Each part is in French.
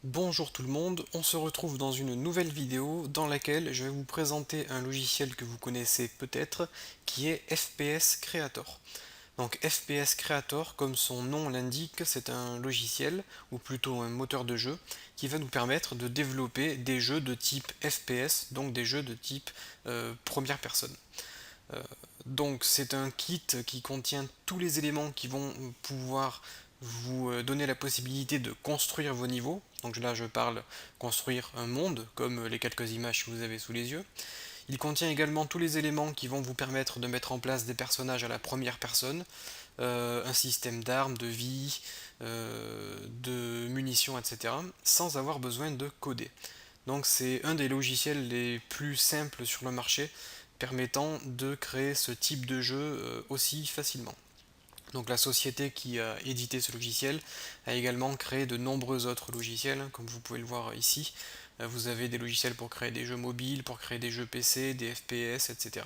Bonjour tout le monde, on se retrouve dans une nouvelle vidéo dans laquelle je vais vous présenter un logiciel que vous connaissez peut-être qui est FPS Creator. Donc FPS Creator, comme son nom l'indique, c'est un logiciel, ou plutôt un moteur de jeu, qui va nous permettre de développer des jeux de type FPS, donc des jeux de type première personne. Euh, donc c'est un kit qui contient tous les éléments qui vont pouvoir vous donner la possibilité de construire vos niveaux. Donc là je parle construire un monde, comme les quelques images que vous avez sous les yeux. Il contient également tous les éléments qui vont vous permettre de mettre en place des personnages à la première personne, un système d'armes, de vie, de munitions, etc., sans avoir besoin de coder. Donc c'est un des logiciels les plus simples sur le marché permettant de créer ce type de jeu aussi facilement. Donc la société qui a édité ce logiciel a également créé de nombreux autres logiciels, comme vous pouvez le voir ici. Vous avez des logiciels pour créer des jeux mobiles, pour créer des jeux PC, des FPS, etc.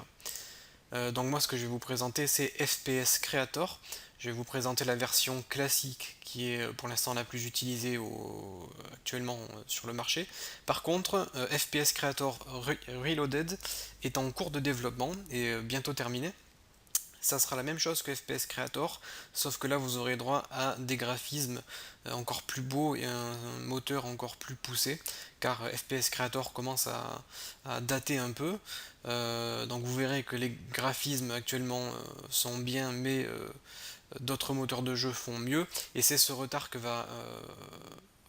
Donc moi ce que je vais vous présenter c'est FPS Creator. Je vais vous présenter la version classique qui est pour l'instant la plus utilisée actuellement sur le marché. Par contre, FPS Creator Reloaded est en cours de développement et bientôt terminé. Ça sera la même chose que FPS Creator, sauf que là vous aurez droit à des graphismes encore plus beaux et un moteur encore plus poussé, car FPS Creator commence à dater un peu. Donc vous verrez que les graphismes actuellement sont bien, mais d'autres moteurs de jeu font mieux, et c'est ce retard que va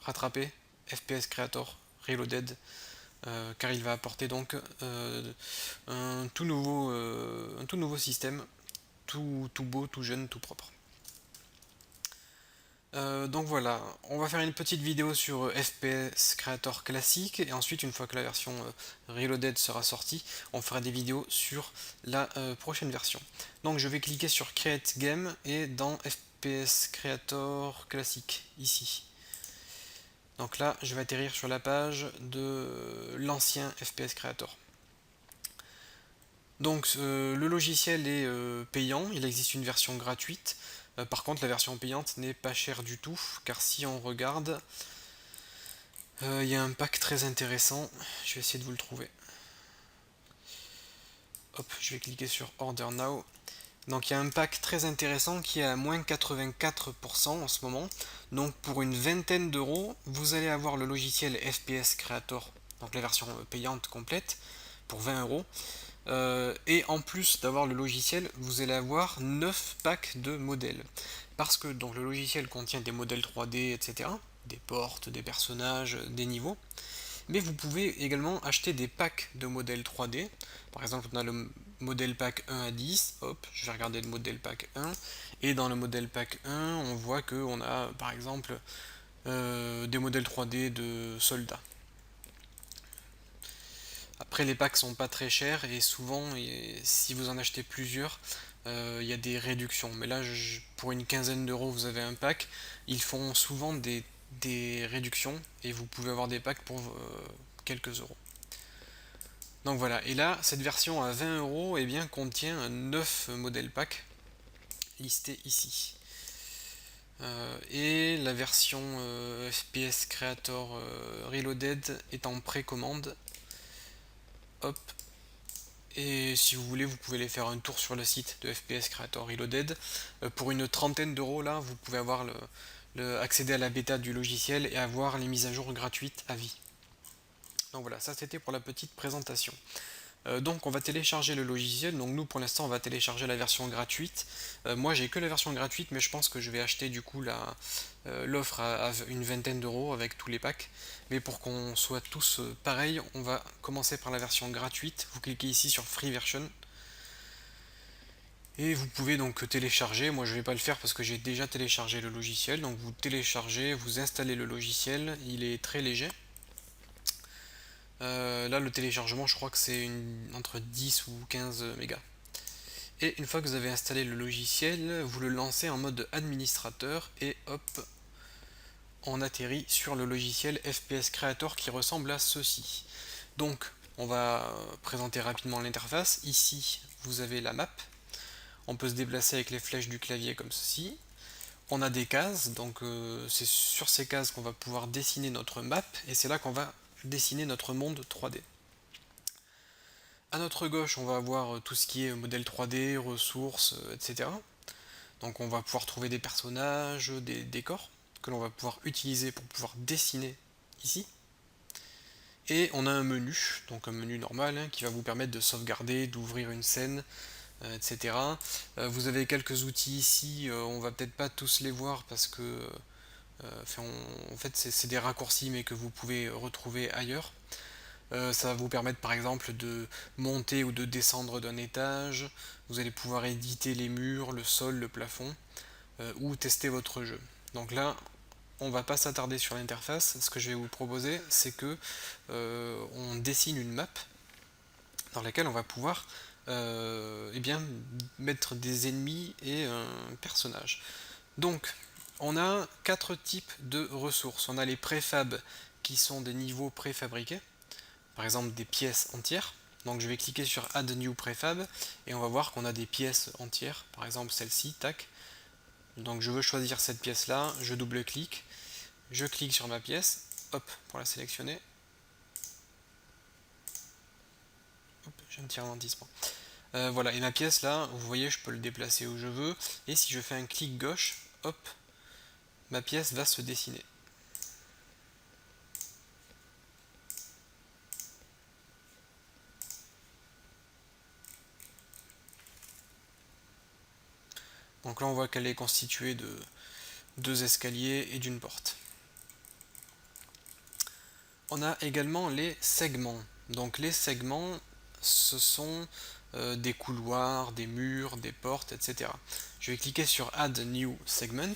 rattraper FPS Creator Reloaded, car il va apporter donc un tout nouveau système tout beau, tout jeune, tout propre. Donc voilà, on va faire une petite vidéo sur FPS Creator classique et ensuite une fois que la version Reloaded sera sortie, on fera des vidéos sur la prochaine version. Donc je vais cliquer sur Create Game et dans FPS Creator classique ici. Donc là, je vais atterrir sur la page de l'ancien FPS Creator. Donc le logiciel est payant, il existe une version gratuite. Par contre la version payante n'est pas chère du tout, car si on regarde, il y a un pack très intéressant, je vais essayer de vous le trouver. Hop, je vais cliquer sur Order Now. Donc il y a un pack très intéressant qui est à moins 84% en ce moment. Donc pour une vingtaine d'euros, vous allez avoir le logiciel FPS Creator, donc la version payante complète, pour 20 euros. Et en plus d'avoir le logiciel, vous allez avoir 9 packs de modèles. Parce que donc, le logiciel contient des modèles 3D, etc. Des portes, des personnages, des niveaux. Mais vous pouvez également acheter des packs de modèles 3D. Par exemple, on a le modèle pack 1 à 10. Hop, je vais regarder le modèle pack 1. Et dans le modèle pack 1, on voit qu'on a par exemple des modèles 3D de soldats. Après, les packs sont pas très chers et souvent, si vous en achetez plusieurs, il y a des réductions. Mais là, pour une quinzaine d'euros, vous avez un pack. Ils font souvent des réductions et vous pouvez avoir des packs pour quelques euros. Donc voilà, et là, cette version à 20 euros eh bien, contient 9 modèles packs listés ici. Et la version FPS Creator Reloaded est en précommande. Hop, et si vous voulez, vous pouvez aller faire un tour sur le site de FPS Creator Reloaded. Pour une trentaine d'euros, là, vous pouvez avoir accéder à la bêta du logiciel et avoir les mises à jour gratuites à vie. Donc voilà, ça c'était pour la petite présentation. Donc on va télécharger le logiciel. Donc nous pour l'instant on va télécharger la version gratuite. Moi j'ai que la version gratuite, mais je pense que je vais acheter du coup l'offre à une vingtaine d'euros avec tous les packs. Mais pour qu'on soit tous pareils, on va commencer par la version gratuite. Vous cliquez ici sur Free Version. Et vous pouvez donc télécharger, moi je ne vais pas le faire parce que j'ai déjà téléchargé le logiciel, donc vous téléchargez, vous installez le logiciel, il est très léger. Là le téléchargement je crois que c'est entre 10 ou 15 mégas. Et une fois que vous avez installé le logiciel, vous le lancez en mode administrateur et hop, on atterrit sur le logiciel FPS Creator qui ressemble à ceci. Donc on va présenter rapidement l'interface. Ici vous avez la map, on peut se déplacer avec les flèches du clavier comme ceci. On a des cases, donc c'est sur ces cases qu'on va pouvoir dessiner notre map, et c'est là qu'on va dessiner notre monde 3D. À notre gauche, on va avoir tout ce qui est modèle 3D, ressources, etc. Donc on va pouvoir trouver des personnages, des décors, que l'on va pouvoir utiliser pour pouvoir dessiner ici. Et on a un menu, donc un menu normal, hein, qui va vous permettre de sauvegarder, d'ouvrir une scène, etc. Vous avez quelques outils ici, on va peut-être pas tous les voir parce que en fait c'est des raccourcis mais que vous pouvez retrouver ailleurs. Ça va vous permettre par exemple de monter ou de descendre d'un étage, vous allez pouvoir éditer les murs, le sol, le plafond, ou tester votre jeu. Donc là, on va pas s'attarder sur l'interface, ce que je vais vous proposer c'est que on dessine une map dans laquelle on va pouvoir eh bien, mettre des ennemis et un personnage. Donc, on a quatre types de ressources. On a les préfabs qui sont des niveaux préfabriqués, par exemple des pièces entières. Donc je vais cliquer sur Add New Prefab et on va voir qu'on a des pièces entières, par exemple celle-ci, tac. Donc je veux choisir cette pièce-là, je double-clique, je clique sur ma pièce, hop, pour la sélectionner. Hop, j'ai un petit ralentissement. Voilà, et ma pièce là, vous voyez, je peux le déplacer où je veux, et si je fais un clic gauche, hop, ma pièce va se dessiner. Donc là on voit qu'elle est constituée de deux escaliers et d'une porte. On a également les segments. Donc les segments, ce sont des couloirs, des murs, des portes, etc. Je vais cliquer sur Add New Segment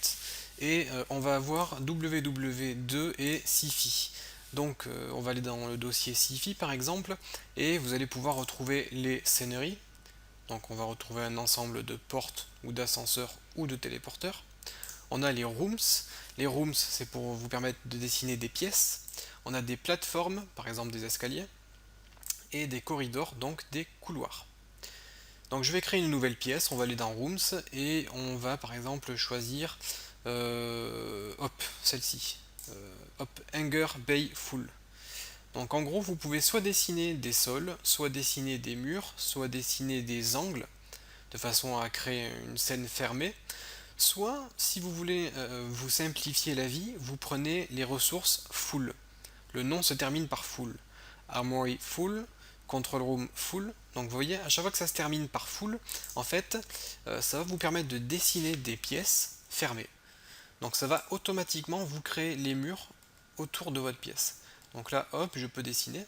et on va avoir WW2 et Sci-Fi. Donc on va aller dans le dossier Sci-Fi par exemple et vous allez pouvoir retrouver les scéneries. Donc on va retrouver un ensemble de portes ou d'ascenseurs ou de téléporteurs. On a les rooms. Les rooms, c'est pour vous permettre de dessiner des pièces. On a des plateformes, par exemple des escaliers, et des corridors, donc des couloirs. Donc je vais créer une nouvelle pièce, on va aller dans Rooms, et on va par exemple choisir, hop, celle-ci, hop, Hanger Bay Full. Donc en gros, vous pouvez soit dessiner des sols, soit dessiner des murs, soit dessiner des angles, de façon à créer une scène fermée. Soit, si vous voulez vous simplifier la vie, vous prenez les ressources full. Le nom se termine par full. Armory full, control room full. Donc vous voyez, à chaque fois que ça se termine par full, en fait, ça va vous permettre de dessiner des pièces fermées. Donc ça va automatiquement vous créer les murs autour de votre pièce. Donc là, hop, je peux dessiner.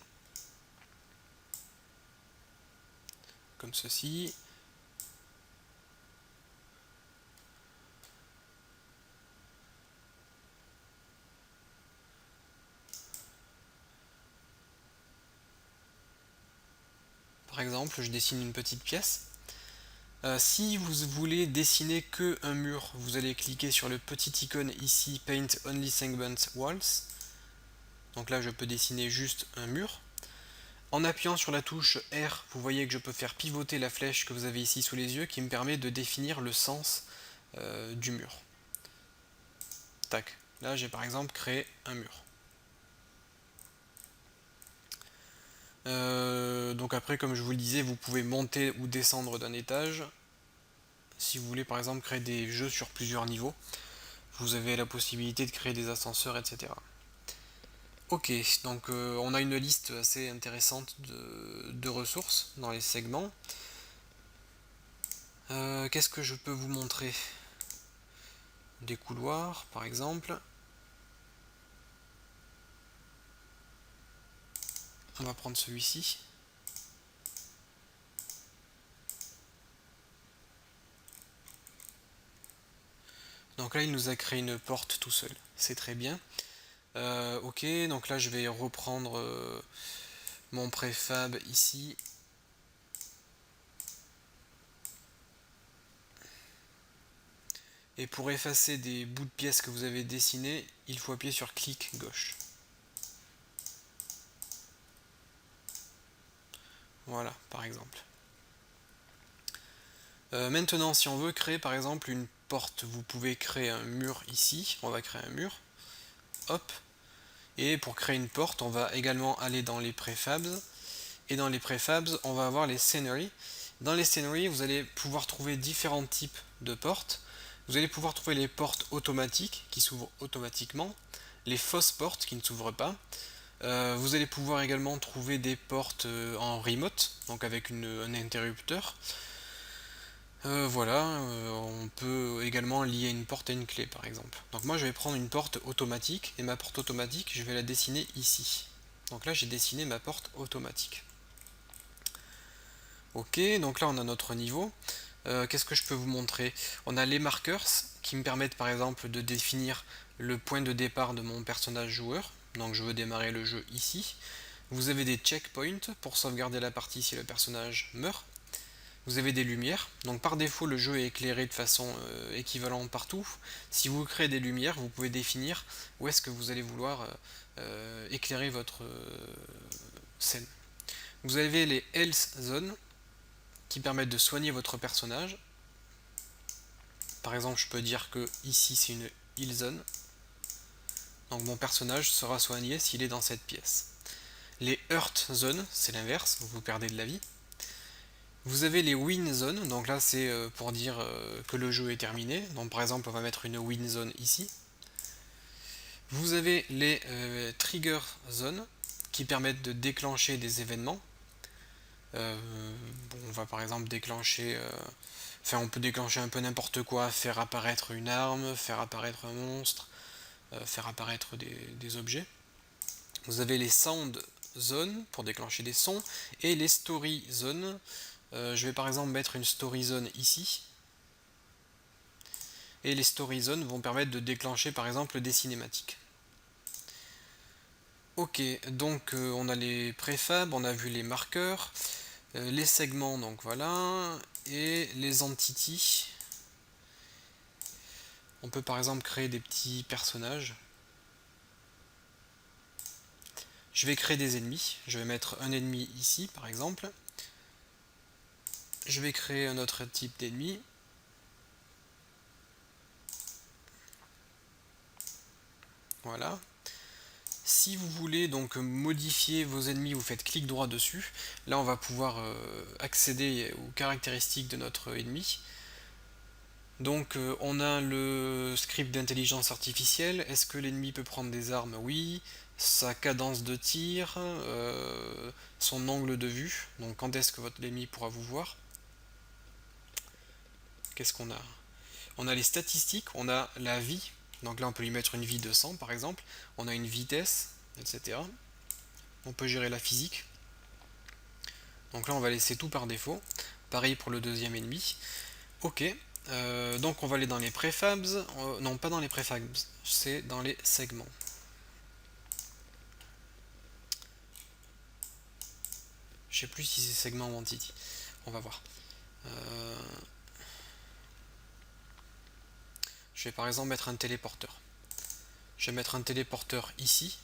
Comme ceci. Par exemple, je dessine une petite pièce. Si vous voulez dessiner que un mur, vous allez cliquer sur le petit icône ici, Paint Only Segment Walls. Donc là, je peux dessiner juste un mur. En appuyant sur la touche R, vous voyez que je peux faire pivoter la flèche que vous avez ici sous les yeux, qui me permet de définir le sens du mur. Tac. Là, j'ai par exemple créé un mur. Donc après, comme je vous le disais, vous pouvez monter ou descendre d'un étage. Si vous voulez par exemple créer des jeux sur plusieurs niveaux, vous avez la possibilité de créer des ascenseurs, etc. Ok, donc on a une liste assez intéressante de ressources dans les segments. Qu'est-ce que je peux vous montrer? Des couloirs, par exemple. On va prendre celui-ci. Donc là, il nous a créé une porte tout seul. C'est très bien. Ok, donc là, je vais reprendre mon préfab ici. Et pour effacer des bouts de pièces que vous avez dessinés, il faut appuyer sur clic gauche. Voilà, par exemple. Maintenant, si on veut créer par exemple une porte, vous pouvez créer un mur ici. On va créer un mur. Hop. Et pour créer une porte, on va également aller dans les prefabs. Et dans les prefabs, on va avoir les scenery. Dans les scenery, vous allez pouvoir trouver différents types de portes. Vous allez pouvoir trouver les portes automatiques qui s'ouvrent automatiquement, les fausses portes qui ne s'ouvrent pas. Vous allez pouvoir également trouver des portes en remote, donc avec un interrupteur. Voilà, on peut également lier une porte à une clé par exemple. Donc moi je vais prendre une porte automatique, et ma porte automatique je vais la dessiner ici. Donc là j'ai dessiné ma porte automatique. Ok, donc là on a notre niveau. Qu'est-ce que je peux vous montrer? On a les markers qui me permettent par exemple de définir le point de départ de mon personnage joueur. Donc je veux démarrer le jeu ici. Vous avez des checkpoints pour sauvegarder la partie si le personnage meurt. Vous avez des lumières, donc par défaut le jeu est éclairé de façon équivalente partout. Si vous créez des lumières, vous pouvez définir où est-ce que vous allez vouloir éclairer votre scène. Vous avez les health zones qui permettent de soigner votre personnage. Par exemple, je peux dire que ici c'est une heal zone. Donc mon personnage sera soigné s'il est dans cette pièce. Les hurt zones, c'est l'inverse, vous perdez de la vie. Vous avez les win zones, donc là c'est pour dire que le jeu est terminé. Donc par exemple on va mettre une win zone ici. Vous avez les trigger zones qui permettent de déclencher des événements. Bon, on va par exemple déclencher, enfin on peut déclencher un peu n'importe quoi, faire apparaître une arme, faire apparaître un monstre, faire apparaître des objets. Vous avez les sound zones pour déclencher des sons et les story zones. Je vais par exemple mettre une story zone ici. Et les story zones vont permettre de déclencher par exemple des cinématiques. Ok, donc on a les préfabs, on a vu les marqueurs, les segments, donc voilà, et les entities. On peut par exemple créer des petits personnages. Je vais créer des ennemis, je vais mettre un ennemi ici par exemple. Je vais créer un autre type d'ennemi. Voilà. Si vous voulez donc modifier vos ennemis, vous faites clic droit dessus. Là on va pouvoir accéder aux caractéristiques de notre ennemi. Donc on a le script d'intelligence artificielle. Est-ce que l'ennemi peut prendre des armes? Oui. Sa cadence de tir, son angle de vue. Donc quand est-ce que votre ennemi pourra vous voir? Qu'est-ce qu'on a? On a les statistiques, on a la vie. Donc là on peut lui mettre une vie de 100 par exemple. On a une vitesse, etc. On peut gérer la physique. Donc là on va laisser tout par défaut. Pareil pour le deuxième ennemi. Ok. Donc on va aller dans les prefabs. Non, pas dans les prefabs, c'est dans les segments. Je sais plus si c'est segment ou entity. On va voir. Je vais par exemple mettre un téléporteur. Je vais mettre un téléporteur ici.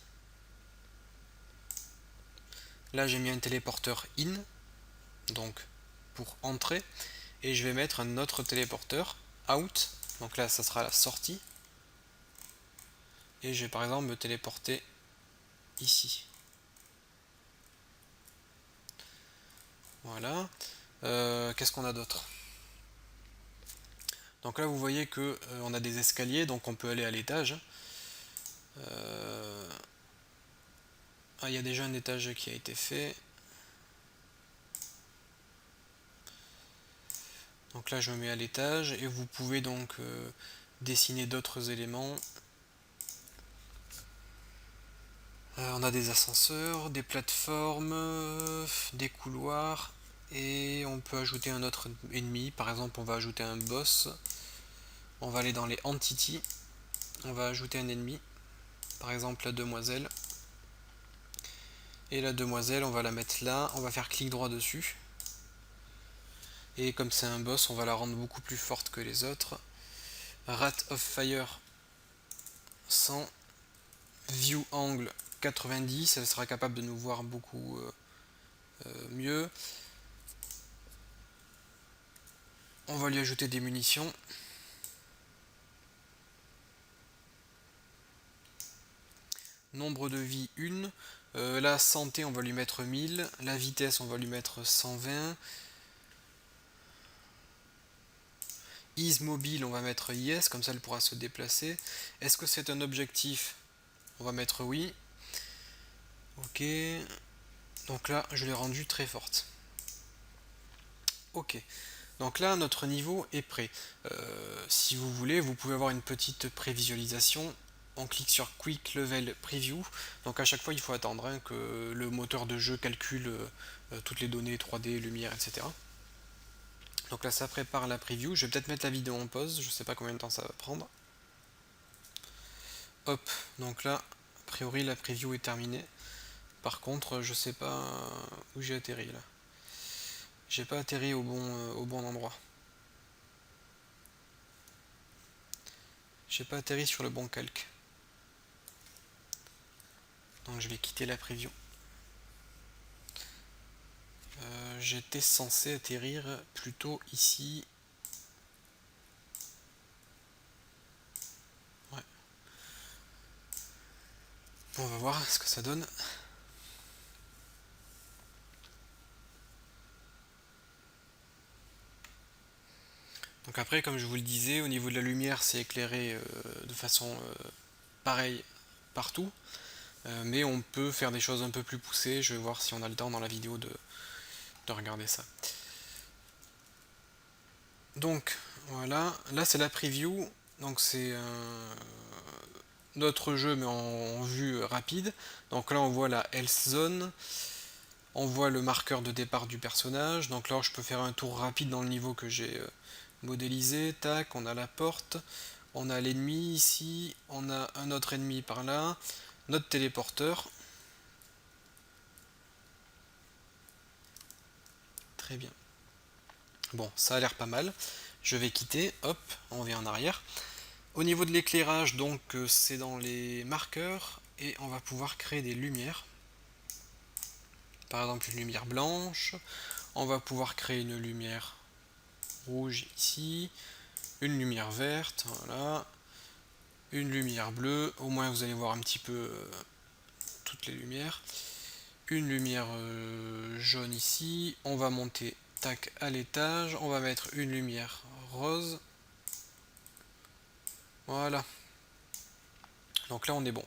Là j'ai mis un téléporteur in, donc pour entrer. Et je vais mettre un autre téléporteur out. Donc là ça sera la sortie. Et je vais par exemple me téléporter ici. Voilà. Qu'est-ce qu'on a d'autre? Donc là vous voyez que on a des escaliers, donc on peut aller à l'étage. Ah, il y a déjà un étage qui a été fait. Donc là je me mets à l'étage et vous pouvez donc dessiner d'autres éléments. On a des ascenseurs, des plateformes, des couloirs, et on peut ajouter un autre ennemi. Par exemple on va ajouter un boss. On va aller dans les entities. On va ajouter un ennemi. Par exemple la demoiselle. Et la demoiselle on va la mettre là. On va faire clic droit dessus. Et comme c'est un boss, on va la rendre beaucoup plus forte que les autres. Rate of Fire 100. View Angle 90, elle sera capable de nous voir beaucoup mieux. On va lui ajouter des munitions. Nombre de vie 1. La santé, on va lui mettre 1000. La vitesse, on va lui mettre 120. Is mobile, on va mettre yes, comme ça elle pourra se déplacer. Est-ce que c'est un objectif? On va mettre oui. Ok. Donc là, je l'ai rendue très forte. Ok. Donc là, notre niveau est prêt. Si vous voulez, vous pouvez avoir une petite prévisualisation. On clique sur Quick Level Preview. Donc à chaque fois, il faut attendre hein, que le moteur de jeu calcule toutes les données 3D, lumière, etc. Donc là, ça prépare la preview. Je vais peut-être mettre la vidéo en pause. Je sais pas combien de temps ça va prendre. Hop. Donc là, a priori, la preview est terminée. Par contre, je sais pas où j'ai atterri là. J'ai pas atterri au bon endroit. J'ai pas atterri sur le bon calque. Donc je vais quitter la preview. J'étais censé atterrir plutôt ici. Ouais. Bon, on va voir ce que ça donne. Donc après, comme je vous le disais, au niveau de la lumière, c'est éclairé de façon pareille partout. Mais on peut faire des choses un peu plus poussées. Je vais voir si on a le temps dans la vidéo de regarder ça. Donc voilà, là c'est la preview. Donc c'est notre jeu mais en vue rapide. Donc là on voit la health zone. On voit le marqueur de départ du personnage. Donc là je peux faire un tour rapide dans le niveau que j'ai modélisé. Tac, on a la porte. On a l'ennemi ici. On a un autre ennemi par là. Notre téléporteur. Très bien. Bon, ça a l'air pas mal. Je vais quitter. Hop, on revient en arrière. Au niveau de l'éclairage, donc c'est dans les marqueurs. Et on va pouvoir créer des lumières. Par exemple une lumière blanche. On va pouvoir créer une lumière rouge ici. Une lumière verte, voilà. Une lumière bleue. Au moins vous allez voir un petit peu toutes les lumières. Une lumière jaune ici. On va monter tac à l'étage. On va mettre une lumière rose. Voilà. Donc là on est bon.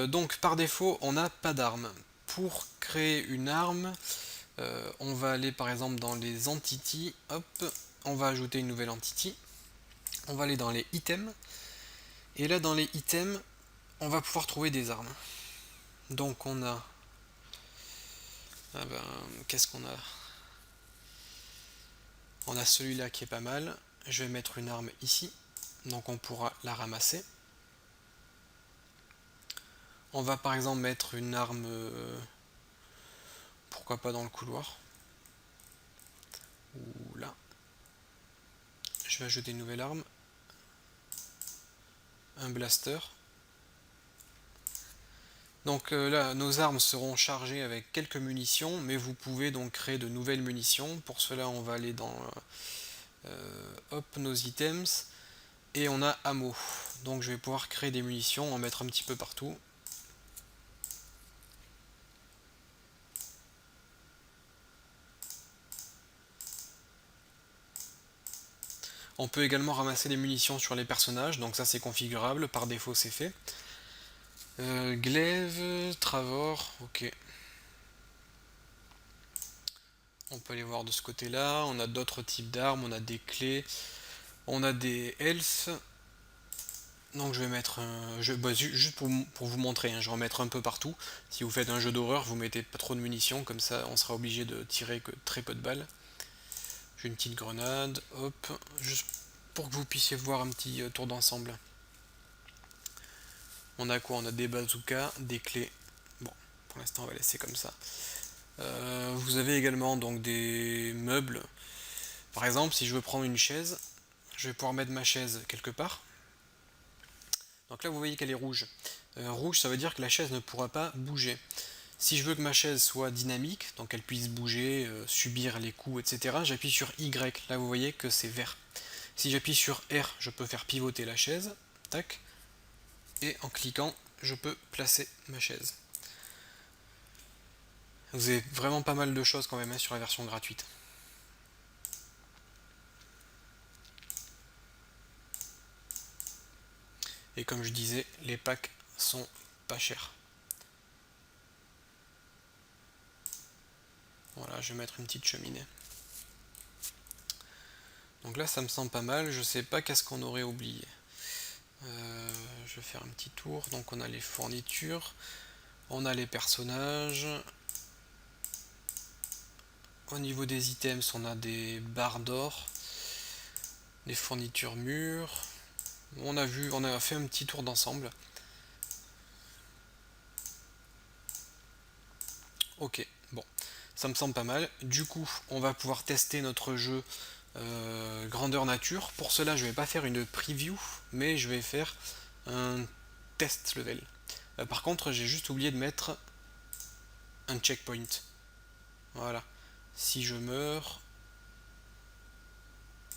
Donc par défaut on n'a pas d'arme. Pour créer une arme, on va aller par exemple dans les entities. Hop, on va ajouter une nouvelle entity. On va aller dans les items. Et là dans les items, on va pouvoir trouver des armes. Donc on a... Ah ben, qu'est-ce qu'on a? On a celui-là qui est pas mal. Je vais mettre une arme ici. Donc on pourra la ramasser. On va par exemple mettre une arme... pourquoi pas dans le couloir. Ou là. Je vais ajouter une nouvelle arme. Un blaster. Donc là, nos armes seront chargées avec quelques munitions, mais vous pouvez donc créer de nouvelles munitions. Pour cela, on va aller dans hop, nos items, et on a ammo. Donc je vais pouvoir créer des munitions, en mettre un petit peu partout. On peut également ramasser des munitions sur les personnages, donc ça c'est configurable, par défaut c'est fait. Glaive, Travor, ok. On peut aller voir de ce côté-là, on a d'autres types d'armes, on a des clés, on a des health. Donc je vais mettre juste pour vous montrer, hein, je vais en mettre un peu partout. Si vous faites un jeu d'horreur, vous mettez pas trop de munitions, comme ça on sera obligé de tirer que très peu de balles. J'ai une petite grenade, hop, juste pour que vous puissiez voir un petit tour d'ensemble. On a quoi? On a des bazookas, des clés. Bon, pour l'instant on va laisser comme ça. Vous avez également donc des meubles. Par exemple, si je veux prendre une chaise, je vais pouvoir mettre ma chaise quelque part. Donc là vous voyez qu'elle est rouge. Rouge ça veut dire que la chaise ne pourra pas bouger. Si je veux que ma chaise soit dynamique, donc qu'elle puisse bouger, subir les coups, etc., j'appuie sur Y. Là vous voyez que c'est vert. Si j'appuie sur R, je peux faire pivoter la chaise. Tac. Et en cliquant, je peux placer ma chaise. Vous avez vraiment pas mal de choses quand même sur la version gratuite. Et comme je disais, les packs sont pas chers. Voilà, je vais mettre une petite cheminée. Donc là, ça me semble pas mal. Je sais pas qu'est-ce qu'on aurait oublié. Je vais faire un petit tour. Donc on a les fournitures, on a les personnages. Au niveau des items, on a des barres d'or, des fournitures mûres. On a fait un petit tour d'ensemble. Ok, bon, ça me semble pas mal. Du coup, on va pouvoir tester notre jeu grandeur nature. Pour cela, je vais pas faire une preview, mais je vais faire un test level. Par contre, j'ai juste oublié de mettre un checkpoint. Voilà. Si je meurs,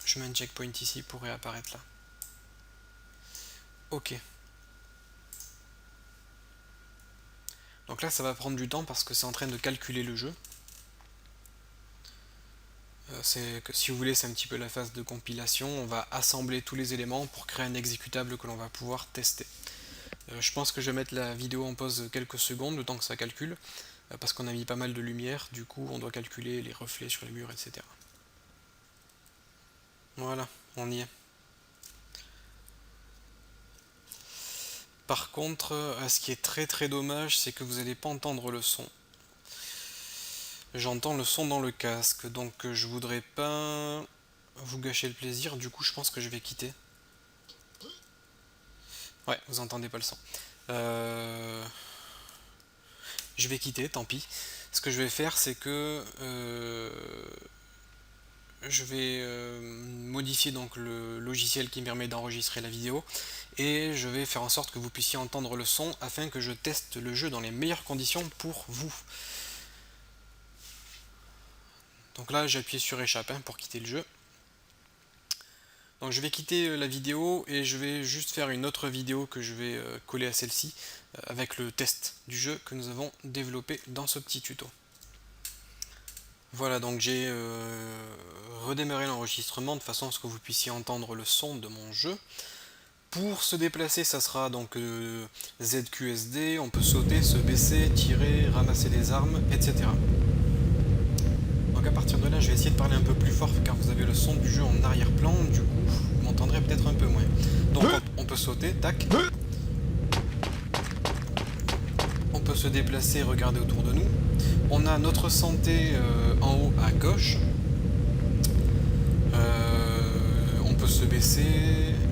je mets un checkpoint ici pour réapparaître là. Ok. Donc là, ça va prendre du temps parce que c'est en train de calculer le jeu. Si vous voulez, c'est un petit peu la phase de compilation. On va assembler tous les éléments pour créer un exécutable que l'on va pouvoir tester. Je pense que je vais mettre la vidéo en pause quelques secondes, le temps que ça calcule, parce qu'on a mis pas mal de lumière, du coup on doit calculer les reflets sur les murs, etc. Voilà, on y est. Par contre, ce qui est très dommage, c'est que vous n'allez pas entendre le son. J'entends le son dans le casque, donc je voudrais pas vous gâcher le plaisir, du coup je pense que je vais quitter. Ouais, vous entendez pas le son. Je vais quitter, tant pis. Ce que je vais faire, c'est que je vais modifier donc le logiciel qui me permet d'enregistrer la vidéo et je vais faire en sorte que vous puissiez entendre le son afin que je teste le jeu dans les meilleures conditions pour vous. Donc là j'ai appuyé sur échappe pour quitter le jeu. Donc je vais quitter la vidéo et je vais juste faire une autre vidéo que je vais coller à celle-ci avec le test du jeu que nous avons développé dans ce petit tuto. Voilà, donc j'ai redémarré l'enregistrement de façon à ce que vous puissiez entendre le son de mon jeu. Pour se déplacer, ça sera donc ZQSD, on peut sauter, se baisser, tirer, ramasser des armes, etc. Donc à partir de là, je vais essayer de parler un peu plus fort car vous avez le son du jeu en arrière-plan, du coup vous m'entendrez peut-être un peu moins. Donc on peut sauter, tac. On peut se déplacer, regarder autour de nous. On a notre santé en haut à gauche. On peut se baisser.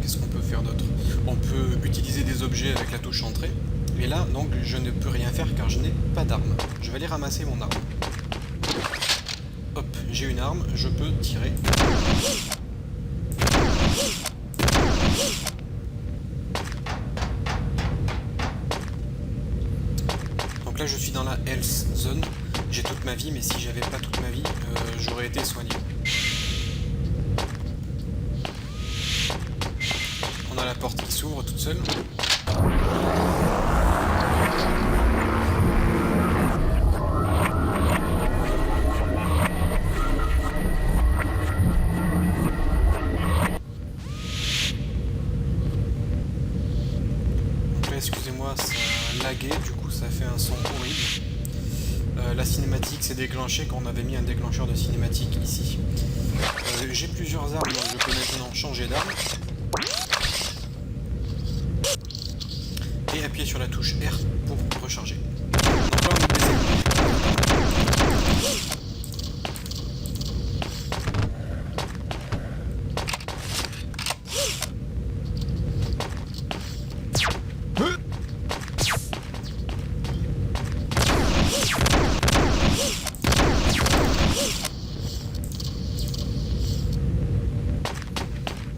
Qu'est-ce qu'on peut faire d'autre? On peut utiliser des objets avec la touche entrée. Et là, donc, je ne peux rien faire car je n'ai pas d'arme. Je vais aller ramasser mon arme. Hop, j'ai une arme, je peux tirer. Donc là, je suis dans la health zone. J'ai toute ma vie, mais si j'avais pas toute ma vie, j'aurais été soigné. On a la porte qui s'ouvre toute seule. Donc là, excusez-moi, ça a lagué, du coup ça fait un son horrible. La cinématique s'est déclenchée quand on avait mis un déclencheur de cinématique ici. J'ai plusieurs armes, donc je peux maintenant changer d'arme. Et appuyer sur la touche R pour recharger. Donc là on a des ennemis.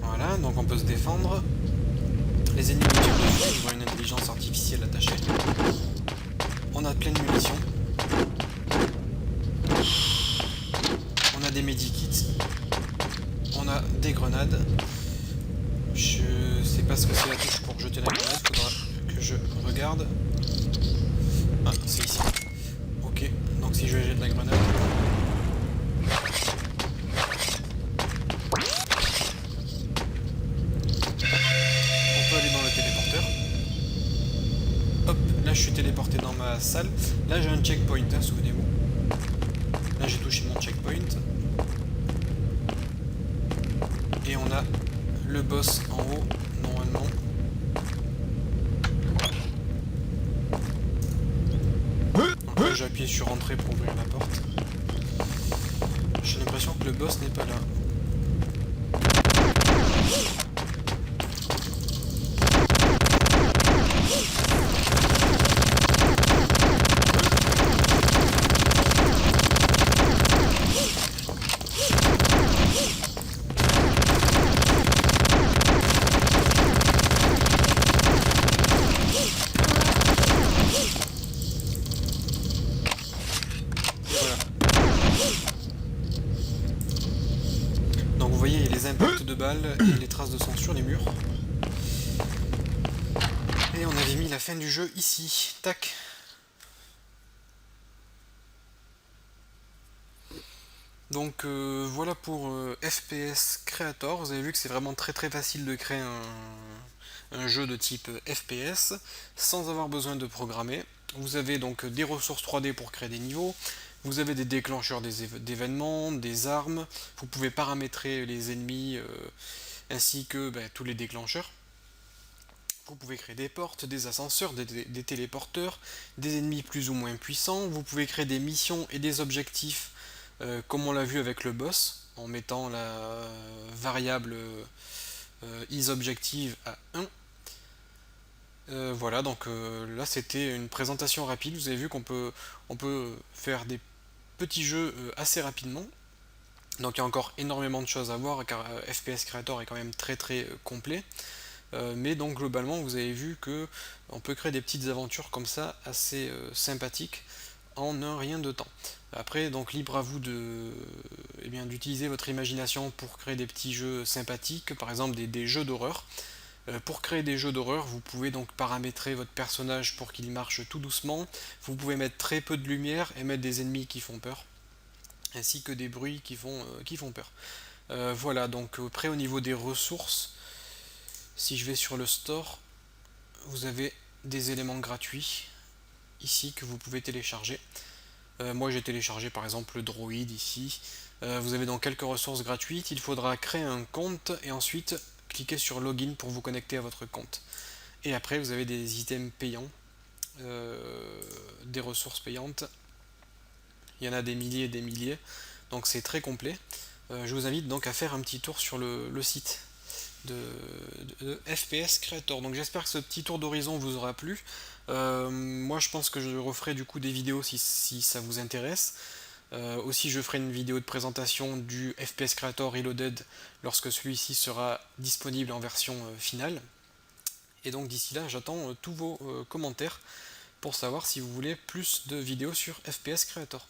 Voilà, donc on peut se défendre. Les ennemis nous tirent dessus, ils voient une intelligence artificielle attachée. On a plein de munitions. On a des medikits. On a des grenades. Je sais pas ce que c'est la touche pour jeter la grenade, faudra que je regarde. Ah, c'est ici. Ok, donc si je jette la grenade... On peut aller dans le téléporteur. Hop, là je suis téléporté dans ma salle. Là j'ai un checkpoint, hein, souvenez-vous. Là j'ai touché mon checkpoint. Et on a le boss en haut, normalement. Donc là j'ai appuyé sur entrée pour ouvrir la porte. J'ai l'impression que le boss n'est pas là. Donc vous voyez, il y a les impacts de balles et les traces de sang sur les murs. Et on avait mis la fin du jeu ici. Tac. Donc voilà pour FPS Creator. Vous avez vu que c'est vraiment très facile de créer un jeu de type FPS sans avoir besoin de programmer. Vous avez donc des ressources 3D pour créer des niveaux. Vous avez des déclencheurs d'événements, des armes. Vous pouvez paramétrer les ennemis ainsi que tous les déclencheurs. Vous pouvez créer des portes, des ascenseurs, des téléporteurs, des ennemis plus ou moins puissants. Vous pouvez créer des missions et des objectifs comme on l'a vu avec le boss, en mettant la variable isObjective à 1. Voilà, donc là c'était une présentation rapide. Vous avez vu on peut faire des petits jeux assez rapidement. Donc il y a encore énormément de choses à voir car FPS Creator est quand même très complet. Mais donc globalement vous avez vu que on peut créer des petites aventures comme ça assez sympathiques en un rien de temps. Après, donc libre à vous d'utiliser votre imagination pour créer des petits jeux sympathiques, par exemple des jeux d'horreur. Pour créer des jeux d'horreur, vous pouvez donc paramétrer votre personnage pour qu'il marche tout doucement. Vous pouvez mettre très peu de lumière et mettre des ennemis qui font peur, ainsi que des bruits qui font peur. Voilà, donc après au niveau des ressources, si je vais sur le store, vous avez des éléments gratuits ici que vous pouvez télécharger. Moi j'ai téléchargé par exemple le droïde ici. Vous avez donc quelques ressources gratuites. Il faudra créer un compte et ensuite cliquer sur login pour vous connecter à votre compte. Et après vous avez des items payants, des ressources payantes. Il y en a des milliers et des milliers. Donc c'est très complet. Je vous invite donc à faire un petit tour sur le site de FPS Creator. Donc j'espère que ce petit tour d'horizon vous aura plu. Moi je pense que je referai du coup des vidéos si ça vous intéresse. Aussi je ferai une vidéo de présentation du FPS Creator Reloaded lorsque celui-ci sera disponible en version finale. Et donc d'ici là j'attends tous vos commentaires pour savoir si vous voulez plus de vidéos sur FPS Creator.